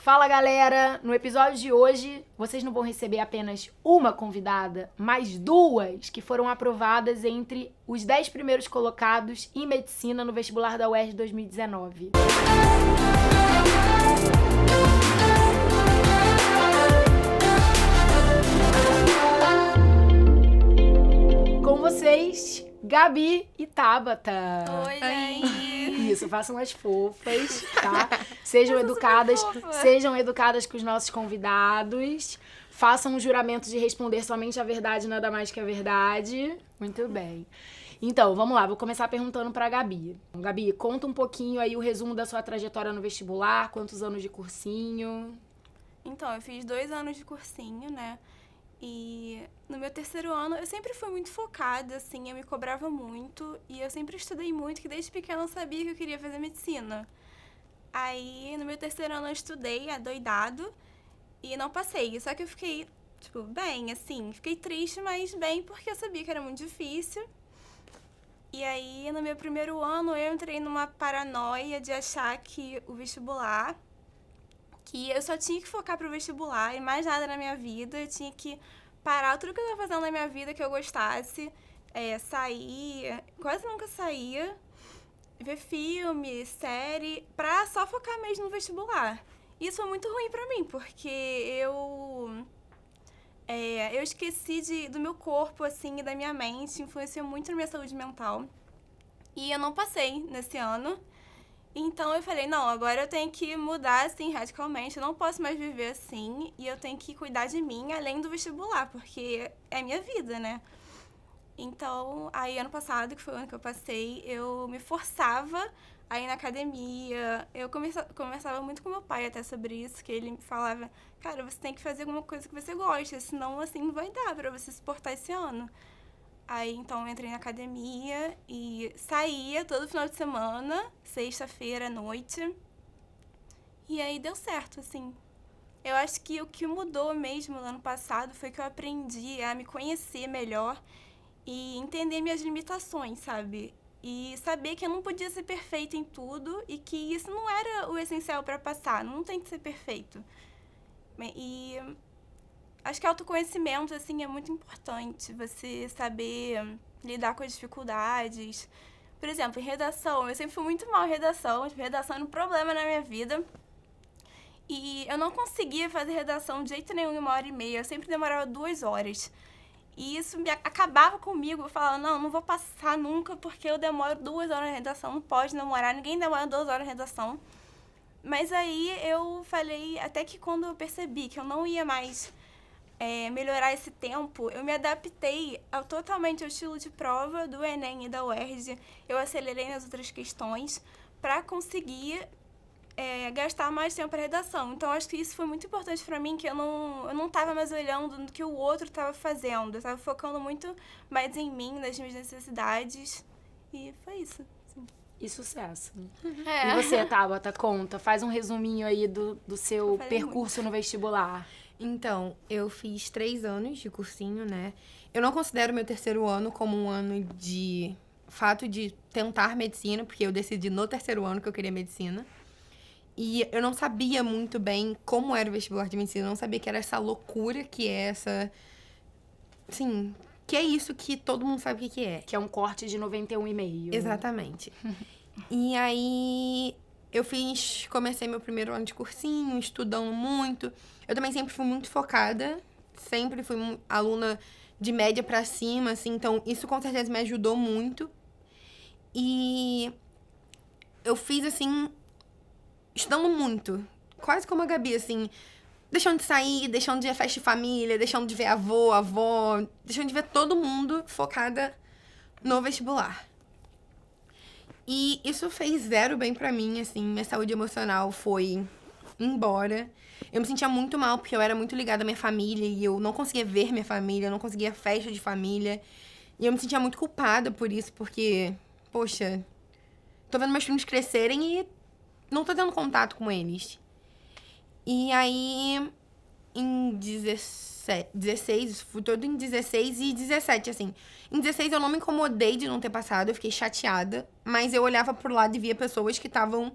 Fala, galera! No episódio de hoje, vocês não vão receber apenas uma convidada, mas duas que foram aprovadas entre os 10 primeiros colocados em medicina no vestibular da UERJ 2019. Com vocês, Gabi e Tabata. Oi, gente! Isso, façam as fofas, tá? Sejam educadas com os nossos convidados. Façam um juramento de responder somente a verdade, nada mais que a verdade. Muito bem. Então, vamos lá. Vou começar perguntando pra Gabi. Gabi, conta um pouquinho aí o resumo da sua trajetória no vestibular. Quantos anos de cursinho? Então, eu fiz 2 anos de cursinho, né? E no meu terceiro ano, eu sempre fui muito focada, assim, eu me cobrava muito. E eu sempre estudei muito, que desde pequena eu sabia que eu queria fazer medicina. Aí, no meu terceiro ano, eu estudei adoidado e não passei. Só que eu fiquei, bem, assim, fiquei triste, mas bem, porque eu sabia que era muito difícil. E aí, no meu primeiro ano, eu entrei numa paranoia de achar que o vestibular, que eu só tinha que focar pro vestibular e mais nada na minha vida. Eu tinha que parar tudo que eu tava fazendo na minha vida que eu gostasse, sair, quase nunca saía, ver filme, série, pra só focar mesmo no vestibular. Isso foi muito ruim pra mim, porque eu esqueci do meu corpo, assim, e da minha mente, influenciou muito na minha saúde mental. E eu não passei nesse ano. Então eu falei, não, agora eu tenho que mudar, assim, radicalmente. Eu não posso mais viver assim e eu tenho que cuidar de mim além do vestibular, porque é minha vida, né? Então, aí ano passado, que foi o ano que eu passei, eu me forçava a ir na academia. Eu conversava muito com meu pai até sobre isso, que ele me falava, cara, você tem que fazer alguma coisa que você gosta, senão, assim, não vai dar pra você suportar esse ano. Aí, então, eu entrei na academia e saía todo final de semana, sexta-feira à noite. E aí deu certo, assim. Eu acho que o que mudou mesmo no ano passado foi que eu aprendi a me conhecer melhor e entender minhas limitações, sabe? E saber que eu não podia ser perfeita em tudo e que isso não era o essencial para passar, não tem que ser perfeito. E acho que autoconhecimento, assim, é muito importante. Você saber lidar com as dificuldades. Por exemplo, em redação, eu sempre fui muito mal em redação. Redação era um problema na minha vida. E eu não conseguia fazer redação de jeito nenhum em 1h30. Eu sempre demorava 2 horas. E isso acabava comigo. Eu falava, não vou passar nunca porque eu demoro 2 horas na redação. Não pode demorar, ninguém demora 2 horas na redação. Mas aí eu falei, até que quando eu percebi que eu não ia mais melhorar esse tempo, eu me adaptei totalmente ao estilo de prova do Enem e da UERJ. Eu acelerei nas outras questões para conseguir gastar mais tempo para redação. Então, acho que isso foi muito importante para mim, que eu não estava mais olhando no que o outro estava fazendo. Eu estava focando muito mais em mim, nas minhas necessidades. E foi isso. Sim. E sucesso. E você, Tabata, conta, faz um resuminho aí do seu percurso no vestibular. Então, eu fiz 3 anos de cursinho, né? Eu não considero meu terceiro ano como um ano de fato de tentar medicina, porque eu decidi no terceiro ano que eu queria medicina. E eu não sabia muito bem como era o vestibular de medicina, eu não sabia que era essa loucura que é essa... Assim, que é isso que todo mundo sabe o que é. Que é um corte de 91,5. Exatamente. E aí, comecei meu primeiro ano de cursinho, estudando muito. Eu também sempre fui muito focada, sempre fui aluna de média pra cima, assim, então isso com certeza me ajudou muito. E eu fiz, assim, estudando muito, quase como a Gabi, assim, deixando de sair, deixando de ir à festa de família, deixando de ver avó, deixando de ver todo mundo focada no vestibular. E isso fez 0 bem pra mim, assim, minha saúde emocional foi embora. Eu me sentia muito mal, porque eu era muito ligada à minha família e eu não conseguia ver minha família, eu não conseguia festa de família. E eu me sentia muito culpada por isso, porque, poxa, tô vendo meus filhos crescerem e não tô tendo contato com eles. E aí, em 16, fui todo em 16 e 17, assim. Em 16 eu não me incomodei de não ter passado, eu fiquei chateada, mas eu olhava pro lado e via pessoas que estavam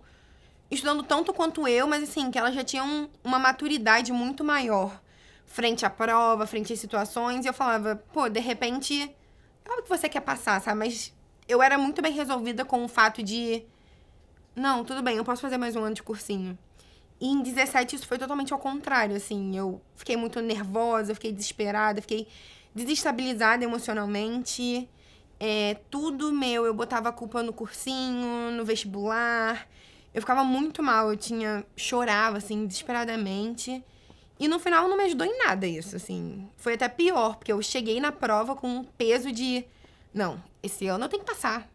estudando tanto quanto eu, mas assim, que elas já tinham uma maturidade muito maior frente à prova, frente às situações. E eu falava, pô, de repente, é o que você quer passar, sabe? Mas eu era muito bem resolvida com o fato de, não, tudo bem, eu posso fazer mais um ano de cursinho. E em 17 isso foi totalmente ao contrário, assim. Eu fiquei muito nervosa, fiquei desesperada, fiquei desestabilizada emocionalmente. Tudo meu, eu botava a culpa no cursinho, no vestibular. Eu ficava muito mal, chorava, assim, desesperadamente. E no final não me ajudou em nada isso, assim. Foi até pior, porque eu cheguei na prova com um peso de... Não, esse ano eu tenho que passar.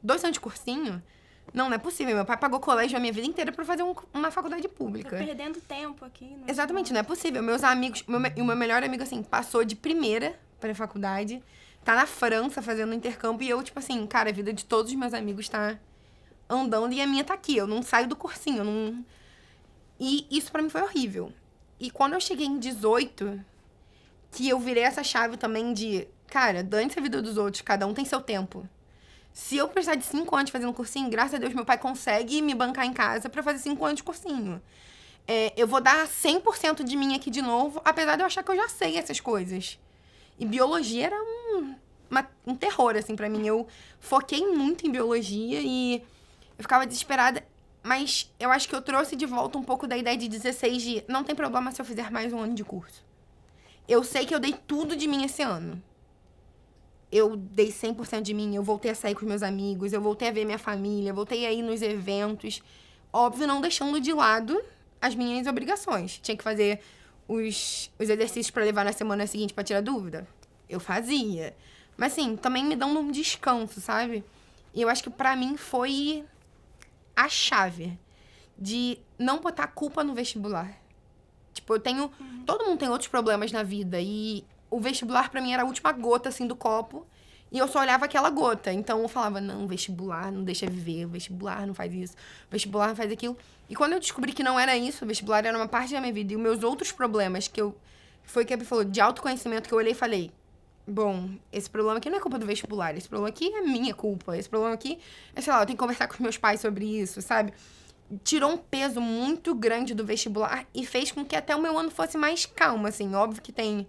2 anos de cursinho? Não é possível. Meu pai pagou colégio a minha vida inteira pra fazer uma faculdade pública. Tô perdendo tempo aqui. Né? Exatamente, não é possível. Meus amigos... O meu melhor amigo, assim, passou de primeira pra faculdade. Tá na França fazendo intercâmbio. E eu, tipo assim, cara, a vida de todos os meus amigos tá andando e a minha tá aqui. Eu não saio do cursinho, eu não... E isso pra mim foi horrível. E quando eu cheguei em 18, que eu virei essa chave também de... Cara, dane-se a vida dos outros, cada um tem seu tempo. Se eu precisar de 5 anos fazendo cursinho, graças a Deus, meu pai consegue me bancar em casa pra fazer 5 anos de cursinho. Eu vou dar 100% de mim aqui de novo, apesar de eu achar que eu já sei essas coisas. E biologia era um terror, assim, pra mim. Eu foquei muito em biologia e eu ficava desesperada. Mas eu acho que eu trouxe de volta um pouco da ideia de 16 de... Não tem problema se eu fizer mais um ano de curso. Eu sei que eu dei tudo de mim esse ano. Eu dei 100% de mim. Eu voltei a sair com os meus amigos. Eu voltei a ver minha família. Voltei a ir nos eventos. Óbvio, não deixando de lado as minhas obrigações. Tinha que fazer os exercícios pra levar na semana seguinte pra tirar dúvida. Eu fazia. Mas, assim, também me dando um descanso, sabe? E eu acho que pra mim foi a chave de não botar a culpa no vestibular. Tipo, eu tenho... Todo mundo tem outros problemas na vida. E o vestibular, pra mim, era a última gota, assim, do copo. E eu só olhava aquela gota. Então, eu falava, não, vestibular não deixa viver. Vestibular não faz isso. Vestibular não faz aquilo. E quando eu descobri que não era isso, o vestibular era uma parte da minha vida. E os meus outros problemas, foi que a Bia falou, de autoconhecimento, que eu olhei e falei... Bom, esse problema aqui não é culpa do vestibular. Esse problema aqui é minha culpa. Esse problema aqui é, sei lá, eu tenho que conversar com os meus pais sobre isso, sabe? Tirou um peso muito grande do vestibular e fez com que até o meu ano fosse mais calmo, assim. Óbvio que tem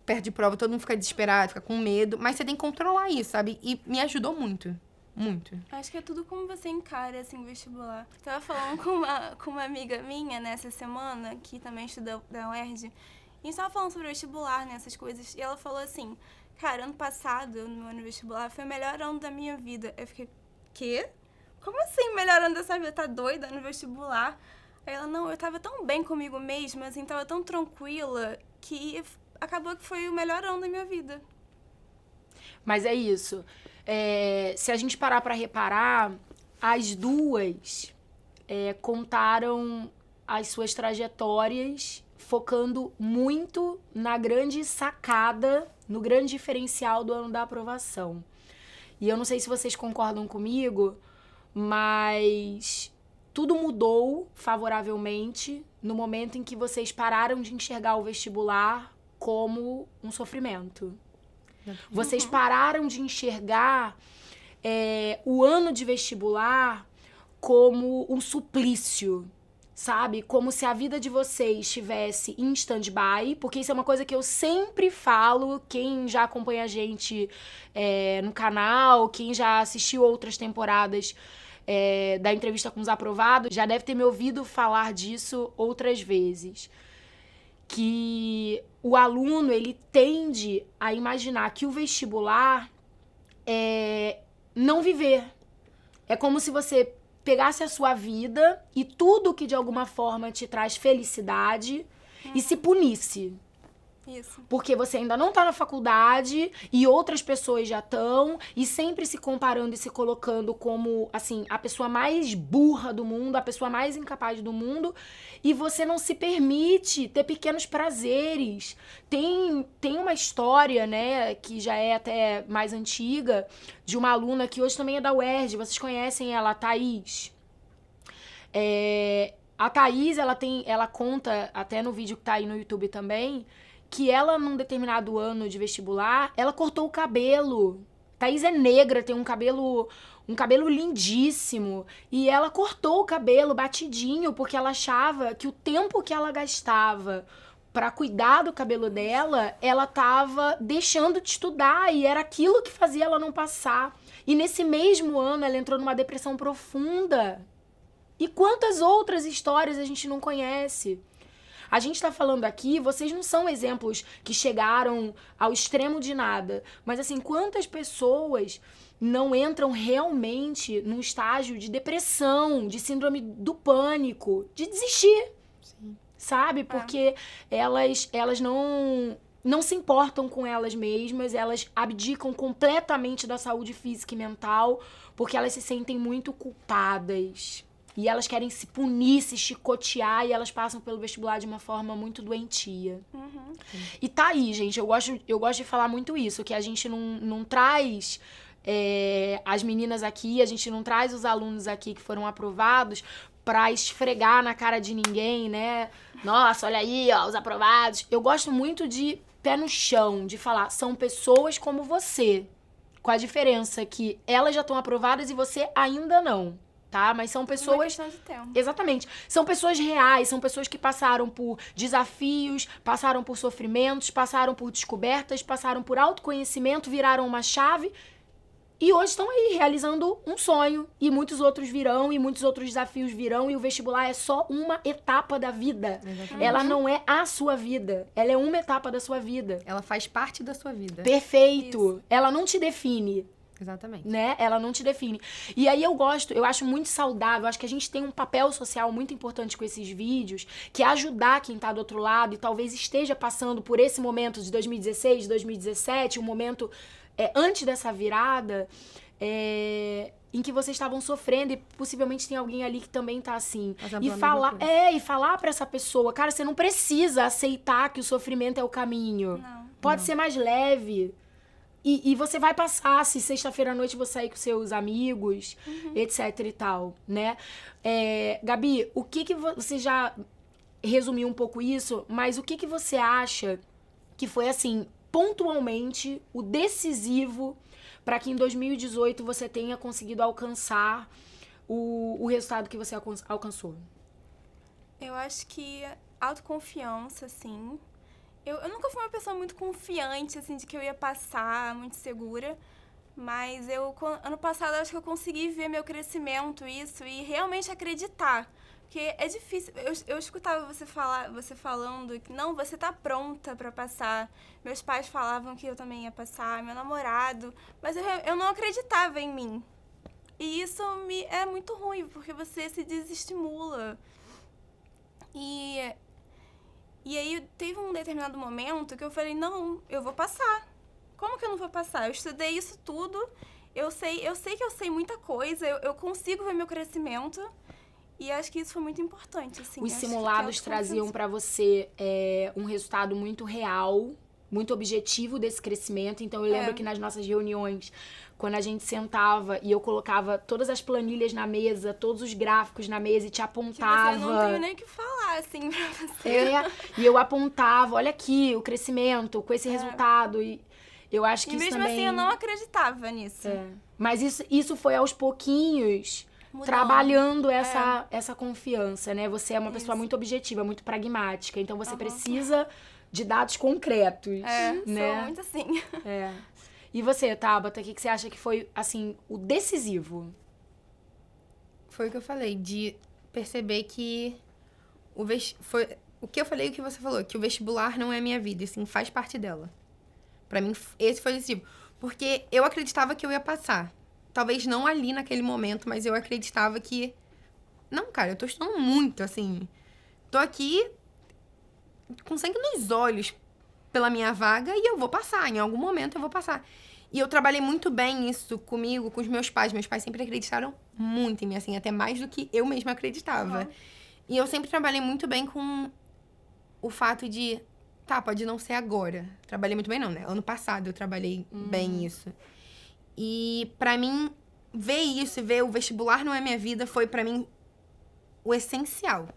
perto de prova, todo mundo fica desesperado, fica com medo. Mas você tem que controlar isso, sabe? E me ajudou muito. Muito. Acho que é tudo como você encara, assim, o vestibular. Tava falando com uma amiga minha nessa semana, que também estuda da UERJ. E a gente tava falando sobre vestibular, né, essas coisas. E ela falou assim, cara, ano passado, no ano vestibular, foi o melhor ano da minha vida. Eu fiquei, quê? Como assim, melhor ano dessa vida? Tá doida no vestibular? Aí ela, não, eu tava tão bem comigo mesma, assim, tava tão tranquila, que acabou que foi o melhor ano da minha vida. Mas é isso. Se a gente parar pra reparar, as duas contaram as suas trajetórias focando muito na grande sacada, no grande diferencial do ano da aprovação. E eu não sei se vocês concordam comigo, mas tudo mudou favoravelmente no momento em que vocês pararam de enxergar o vestibular como um sofrimento. Vocês pararam de enxergar o ano de vestibular como um suplício, sabe? Como se a vida de vocês estivesse em stand-by, porque isso é uma coisa que eu sempre falo, quem já acompanha a gente no canal, quem já assistiu outras temporadas da entrevista com os aprovados, já deve ter me ouvido falar disso outras vezes. Que o aluno, ele tende a imaginar que o vestibular é não viver. É como se você pegasse a sua vida e tudo que de alguma forma te traz felicidade e se punisse. Isso. Porque você ainda não tá na faculdade e outras pessoas já estão, e sempre se comparando e se colocando como, assim, a pessoa mais burra do mundo, a pessoa mais incapaz do mundo, e você não se permite ter pequenos prazeres. Tem uma história, né, que já é até mais antiga, de uma aluna que hoje também é da UERJ, vocês conhecem ela, a Thaís. A Thaís, ela conta, até no vídeo que tá aí no YouTube também, que ela, num determinado ano de vestibular, ela cortou o cabelo. Thaís é negra, tem um cabelo lindíssimo. E ela cortou o cabelo batidinho, porque ela achava que o tempo que ela gastava pra cuidar do cabelo dela, ela tava deixando de estudar. E era aquilo que fazia ela não passar. E nesse mesmo ano, ela entrou numa depressão profunda. E quantas outras histórias a gente não conhece? A gente tá falando aqui, vocês não são exemplos que chegaram ao extremo de nada. Mas, assim, quantas pessoas não entram realmente num estágio de depressão, de síndrome do pânico, de desistir? Sim. Sabe? Porque elas não se importam com elas mesmas, elas abdicam completamente da saúde física e mental, porque elas se sentem muito culpadas. E elas querem se punir, se chicotear, e elas passam pelo vestibular de uma forma muito doentia. E tá aí, gente, eu gosto de falar muito isso, que a gente não traz as meninas aqui, a gente não traz os alunos aqui que foram aprovados pra esfregar na cara de ninguém, né? Nossa, olha aí, ó, os aprovados. Eu gosto muito de pé no chão, de falar, são pessoas como você, com a diferença que elas já estão aprovadas e você ainda não. Tá? Mas são pessoas... Uma questão de tempo. Exatamente. São pessoas reais, são pessoas que passaram por desafios, passaram por sofrimentos, passaram por descobertas, passaram por autoconhecimento, viraram uma chave e hoje estão aí realizando um sonho. E muitos outros virão, e muitos outros desafios virão, e o vestibular é só uma etapa da vida. Ela não é a sua vida, ela é uma etapa da sua vida. Ela faz parte da sua vida. Perfeito. Isso. Ela não te define. Exatamente. Né? Ela não te define. E aí eu acho muito saudável, acho que a gente tem um papel social muito importante com esses vídeos, que é ajudar quem tá do outro lado e talvez esteja passando por esse momento de 2016, 2017, um momento antes dessa virada, em que vocês estavam sofrendo e possivelmente tem alguém ali que também tá assim. E falar pra essa pessoa, cara, você não precisa aceitar que o sofrimento é o caminho. Não. Pode ser mais leve. E você vai passar, se sexta-feira à noite você sair com seus amigos, etc e tal, né? Gabi, o que você já resumiu um pouco isso, mas o que você acha que foi, assim, pontualmente o decisivo para que em 2018 você tenha conseguido alcançar o resultado que você alcançou? Eu acho que autoconfiança, assim. Eu nunca fui uma pessoa muito confiante, assim, de que eu ia passar, muito segura. Mas ano passado, eu acho que eu consegui ver meu crescimento, isso, e realmente acreditar. Porque é difícil. Eu escutava você falando que, não, você tá pronta pra passar. Meus pais falavam que eu também ia passar, meu namorado. Mas eu não acreditava em mim. E isso é muito ruim, porque você se desestimula. E aí teve um determinado momento que eu falei, não, eu vou passar. Como que eu não vou passar? Eu estudei isso tudo, eu sei que eu sei muita coisa, eu consigo ver meu crescimento. E acho que isso foi muito importante, assim. Os simulados traziam pra você um resultado muito real, muito objetivo desse crescimento. Então eu lembro que nas nossas reuniões, quando a gente sentava e eu colocava todas as planilhas na mesa, todos os gráficos na mesa e te apontava. Eu não tenho nem o que falar, assim, pra você. E eu apontava, olha aqui, o crescimento com esse resultado. E eu acho que e isso mesmo também... assim, eu não acreditava nisso. Mas isso foi aos pouquinhos... Mudando. Trabalhando essa confiança, né? Você é uma pessoa muito objetiva, muito pragmática. Então, você precisa de dados concretos, né? Sou muito assim. E você, Tabata, o que você acha que foi, assim, o decisivo? Foi o que eu falei, de perceber que foi o que eu falei e o que você falou, que o vestibular não é a minha vida, e sim faz parte dela. Pra mim, esse foi o decisivo. Porque eu acreditava que eu ia passar. Talvez não ali naquele momento, mas eu acreditava que... Não, cara, eu tô estudando muito, assim. Tô aqui com sangue nos olhos pela minha vaga e eu vou passar. Em algum momento eu vou passar. E eu trabalhei muito bem isso comigo, com os meus pais. Meus pais sempre acreditaram muito em mim, assim, até mais do que eu mesma acreditava. E eu sempre trabalhei muito bem com o fato de... Tá, pode não ser agora. Trabalhei muito bem não, né? Ano passado eu trabalhei bem isso. E pra mim, ver isso, ver o vestibular não é minha vida, foi pra mim o essencial.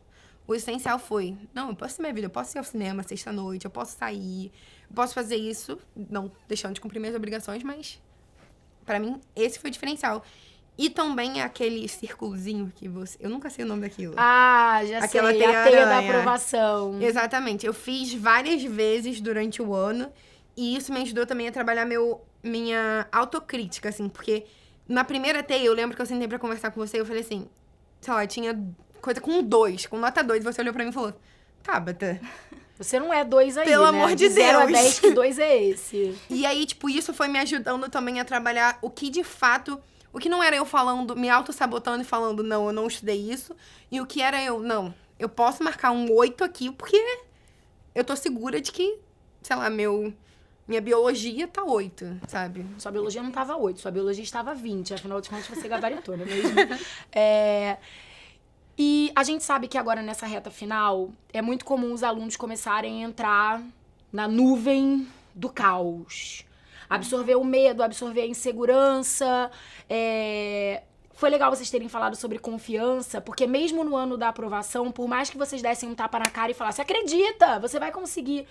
O essencial foi, não, eu posso ter minha vida, eu posso ir ao cinema sexta-noite, eu posso sair, eu posso fazer isso, não deixando de cumprir minhas obrigações, mas pra mim, esse foi o diferencial. E também aquele círculozinho que você... Eu nunca sei o nome daquilo. Ah, já Aquela sei. teia A teia da aranha. aprovação. Exatamente. Eu fiz várias vezes durante o ano. E isso me ajudou também a trabalhar minha autocrítica, assim. Porque na primeira teia, eu lembro que eu sentei pra conversar com você. Eu falei assim... Sei lá, tinha coisa com 2, com nota 2. Você olhou pra mim e falou... Tabata... Você não é 2 aí, Pelo né? amor de 0 a Deus. 10, que 2 é esse? E aí, tipo, isso foi me ajudando também a trabalhar o que de fato... O que não era eu falando, me auto-sabotando e falando, não, eu não estudei isso. E o que era eu, não, eu posso marcar um 8 aqui, porque eu tô segura de que, sei lá, minha biologia tá 8, sabe? Sua biologia não tava 8, sua biologia estava 20. Afinal de contas, você gabaritou, não é mesmo? E a gente sabe que agora, nessa reta final, é muito comum os alunos começarem a entrar na nuvem do caos. Absorver o medo, absorver a insegurança. Foi legal vocês terem falado sobre confiança, porque mesmo no ano da aprovação, por mais que vocês dessem um tapa na cara e falassem, acredita, você vai conseguir,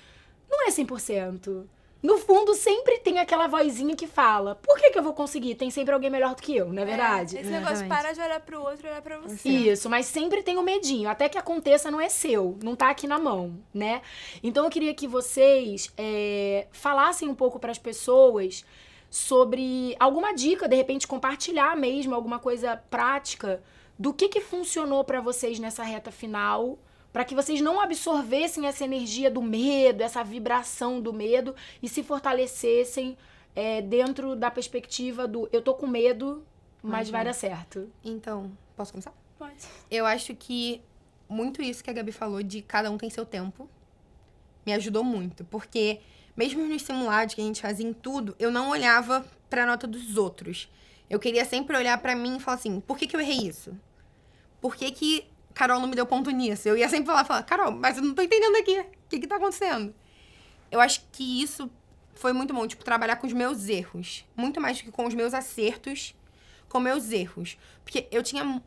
não é 100%. No fundo, sempre tem aquela vozinha que fala, por que eu vou conseguir? Tem sempre alguém melhor do que eu, não é verdade? Esse negócio de parar de olhar pro outro e olhar pra você. Isso, mas sempre tem o medinho. Até que aconteça, não é seu. Não tá aqui na mão, né? Então, eu queria que vocês falassem um pouco pras pessoas sobre alguma dica, de repente, compartilhar mesmo alguma coisa prática do que funcionou pra vocês nessa reta final, para que vocês não absorvessem essa energia do medo, essa vibração do medo e se fortalecessem dentro da perspectiva do eu tô com medo, mas vai dar certo. Então, posso começar? Pode. Eu acho que muito isso que a Gabi falou de cada um tem seu tempo me ajudou muito, porque mesmo nos simulados que a gente fazia em tudo, eu não olhava pra nota dos outros. Eu queria sempre olhar pra mim e falar assim, por que eu errei isso? Por que Carol não me deu ponto nisso? Eu ia sempre falar, Carol, mas eu não tô entendendo aqui. O que tá acontecendo? Eu acho que isso foi muito bom, tipo, trabalhar com os meus erros. Muito mais do que com os meus acertos, com meus erros. Porque eu tinha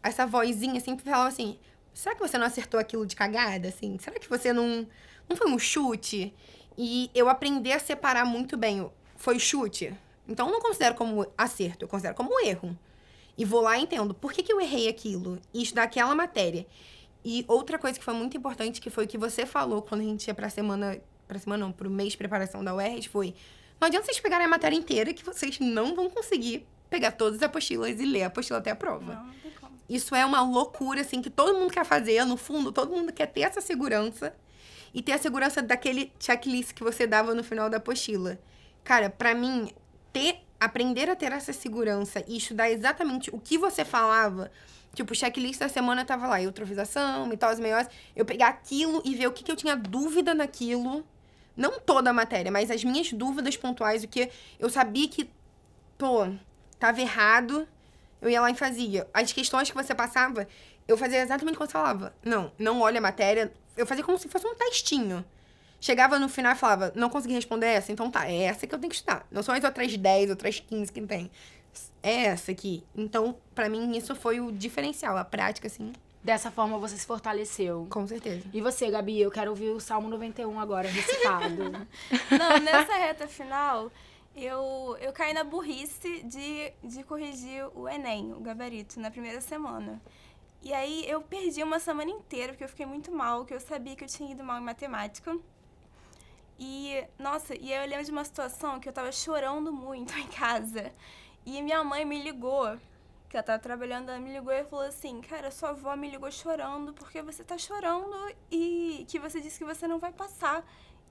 essa vozinha sempre falava assim, será que você não acertou aquilo de cagada, assim? Será que você não foi um chute? E eu aprendi a separar muito bem. Foi chute? Então eu não considero como acerto, eu considero como erro. E vou lá e entendo, por que eu errei aquilo? E estudar aquela matéria. E outra coisa que foi muito importante, que foi o que você falou quando a gente ia pro mês de preparação da UERJ, foi, não adianta vocês pegarem a matéria inteira que vocês não vão conseguir pegar todas as apostilas e ler a apostila até a prova. Não tem como. Isso é uma loucura, assim, que todo mundo quer fazer, no fundo, todo mundo quer ter essa segurança e ter a segurança daquele checklist que você dava no final da apostila. Cara, pra mim, aprender a ter essa segurança e estudar exatamente o que você falava, tipo, o checklist da semana tava lá, eutrofização, mitose, meiose, eu pegar aquilo e ver o que eu tinha dúvida naquilo, não toda a matéria, mas as minhas dúvidas pontuais, o que eu sabia que, tava errado, eu ia lá e fazia. As questões que você passava, eu fazia exatamente como você falava. Não olha a matéria, eu fazia como se fosse um testinho. Chegava no final e falava, não consegui responder essa, então tá, é essa que eu tenho que estudar. Não são as outras 10, outras 15 que tem. É essa aqui. Então, pra mim, isso foi o diferencial, a prática, assim. Dessa forma, você se fortaleceu. Com certeza. E você, Gabi? Eu quero ouvir o Salmo 91 agora, recitado. Não, nessa reta final, eu caí na burrice de corrigir o Enem, o gabarito, na primeira semana. E aí, eu perdi uma semana inteira, porque eu fiquei muito mal, porque eu sabia que eu tinha ido mal em matemática. E, nossa, e aí eu lembro de uma situação que eu tava chorando muito em casa. E minha mãe me ligou, que ela tava trabalhando, ela me ligou e falou assim, cara, sua avó me ligou chorando porque você tá chorando e que você disse que você não vai passar.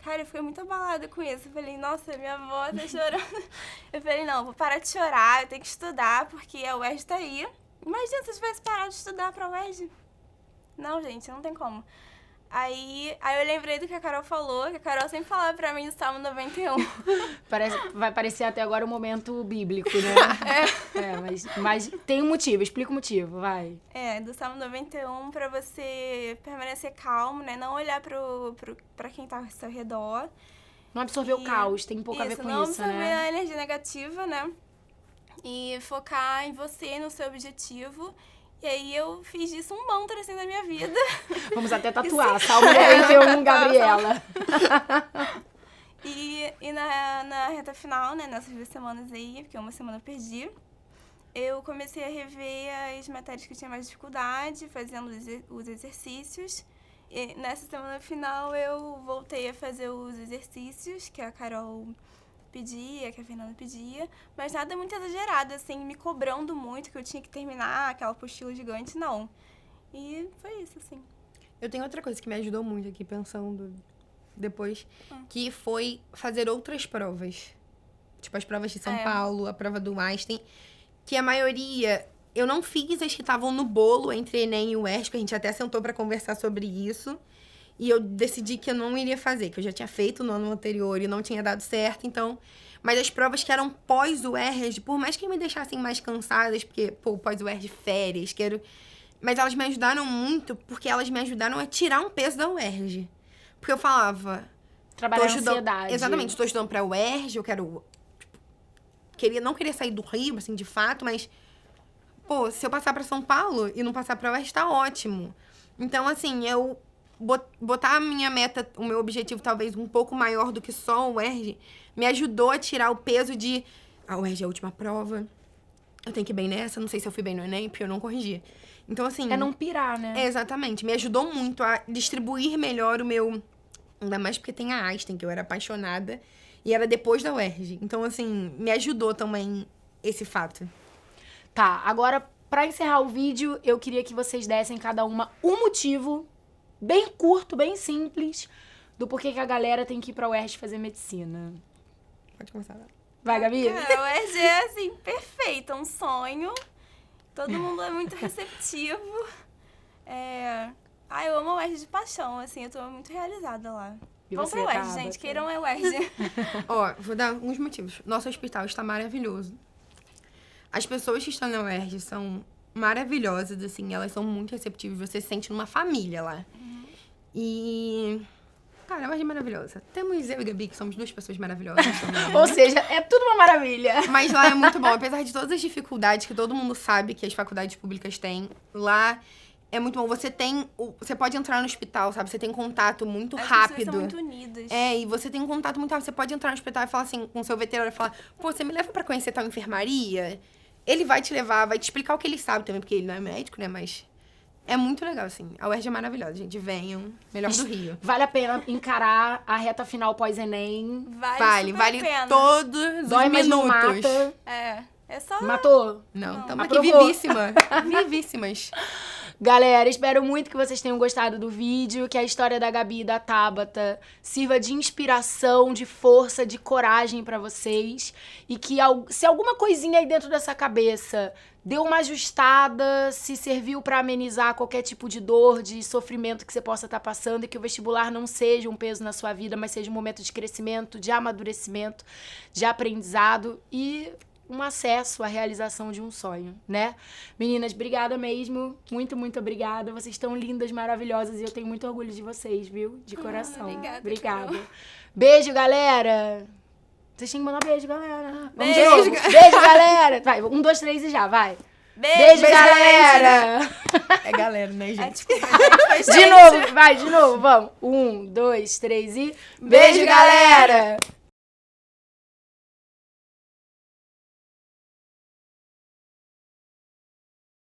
Cara, eu fiquei muito abalada com isso. Eu falei, nossa, minha avó tá chorando. Eu falei, não, vou parar de chorar, eu tenho que estudar porque a UERJ tá aí. Imagina se eu tivesse parado de estudar pra UERJ. Não, gente, não tem como. Aí eu lembrei do que a Carol falou, que a Carol sempre falava pra mim do Salmo 91. Vai parecer até agora um momento bíblico, né? Mas tem um motivo, explica o motivo, vai. Do Salmo 91, pra você permanecer calmo, né? Não olhar pra quem tá ao seu redor. Não absorver o caos, tem um pouco a ver com isso, né? Não absorver a energia negativa, né? E focar em você, no seu objetivo. E aí eu fiz disso um mantra, assim, na minha vida. Vamos até tatuar, Salmo 91, Gabriela. E na reta final, né, nessas 2 semanas aí, porque uma semana eu perdi, eu comecei a rever as matérias que eu tinha mais dificuldade, fazendo os exercícios. E nessa semana final eu voltei a fazer os exercícios que a Carol pedia, que a Fernanda pedia, mas nada muito exagerado, assim, me cobrando muito que eu tinha que terminar aquela apostila gigante, não. E foi isso, assim. Eu tenho outra coisa que me ajudou muito aqui, pensando depois, que foi fazer outras provas. Tipo, as provas de São Paulo, a prova do Einstein, que a maioria... Eu não fiz as que estavam no bolo entre Enem e o UERJ, que a gente até sentou pra conversar sobre isso. E eu decidi que eu não iria fazer, que eu já tinha feito no ano anterior e não tinha dado certo, então... Mas as provas que eram pós-UERJ, por mais que me deixassem mais cansadas, porque, pô, pós-UERJ, férias, quero... Mas elas me ajudaram muito, porque elas me ajudaram a tirar um peso da UERJ. Porque eu falava... Trabalhar a ansiedade. Exatamente, estou estudando pra UERJ, eu quero... Tipo, não queria sair do Rio, assim, de fato, mas... Pô, se eu passar pra São Paulo e não passar pra UERJ, tá ótimo. Então, assim, eu botar a minha meta, o meu objetivo talvez um pouco maior do que só o UERJ, me ajudou a tirar o peso de... A UERJ é a última prova, eu tenho que ir bem nessa, não sei se eu fui bem no Enem, porque eu não corrigi. Então, assim... É não pirar, né? Exatamente. Me ajudou muito a distribuir melhor o meu... Ainda mais porque tem a Einstein, que eu era apaixonada, e era depois da UERJ. Então, assim, me ajudou também esse fato. Tá, agora, pra encerrar o vídeo, eu queria que vocês dessem cada uma um motivo bem curto, bem simples, do porquê que a galera tem que ir pra UERJ fazer medicina. Pode começar. Vai, Gabi? Cara, o UERJ é, assim, perfeito, é um sonho. Todo mundo é muito receptivo. Eu amo a UERJ de paixão, assim, eu tô muito realizada lá. E Vamos você, pra UERJ, Tabata? gente, queiram a UERJ. Ó, vou dar alguns motivos. Nosso hospital está maravilhoso. As pessoas que estão na UERJ são maravilhosas, assim, elas são muito receptivas. Você se sente numa família lá. E... Cara, a UERJ é maravilhosa. Temos eu e Gabi, que somos 2 pessoas maravilhosas também. Ou seja, é tudo uma maravilha. Mas lá é muito bom. Apesar de todas as dificuldades que todo mundo sabe que as faculdades públicas têm, lá é muito bom. Você pode entrar no hospital, sabe? Você tem contato muito rápido. As pessoas são muito unidas. E você tem um contato muito rápido. Você pode entrar no hospital e falar assim, com o seu veterinário, e falar, pô, você me leva pra conhecer tal enfermaria? Ele vai te levar, vai te explicar o que ele sabe também, porque ele não é médico, né? Mas é muito legal, assim. A UERJ é maravilhosa, gente. Venham. Melhor do Rio. Vale a pena encarar a reta final pós-Enem. Vale super a pena. Todos Dói, os mas não minutos. mata. É só... Matou? Não, estamos aqui Aprovou. vivíssimas. Galera, espero muito que vocês tenham gostado do vídeo, que a história da Gabi e da Tabata sirva de inspiração, de força, de coragem pra vocês. E que se alguma coisinha aí dentro dessa cabeça deu uma ajustada, se serviu pra amenizar qualquer tipo de dor, de sofrimento que você possa estar passando, e que o vestibular não seja um peso na sua vida, mas seja um momento de crescimento, de amadurecimento, de aprendizado e um acesso à realização de um sonho, né? Meninas, obrigada mesmo. Muito, muito obrigada. Vocês estão lindas, maravilhosas e eu tenho muito orgulho de vocês, viu? De coração. Obrigada. Beijo, galera. Vocês têm que mandar beijo, galera. Vamos de Beijo. novo. Beijo, galera. Vai, 1, 2, 3 e já, vai. Beijo, galera. É galera, né, gente? De novo, vai, de novo, vamos. 1, 2, 3 e... Beijo, galera.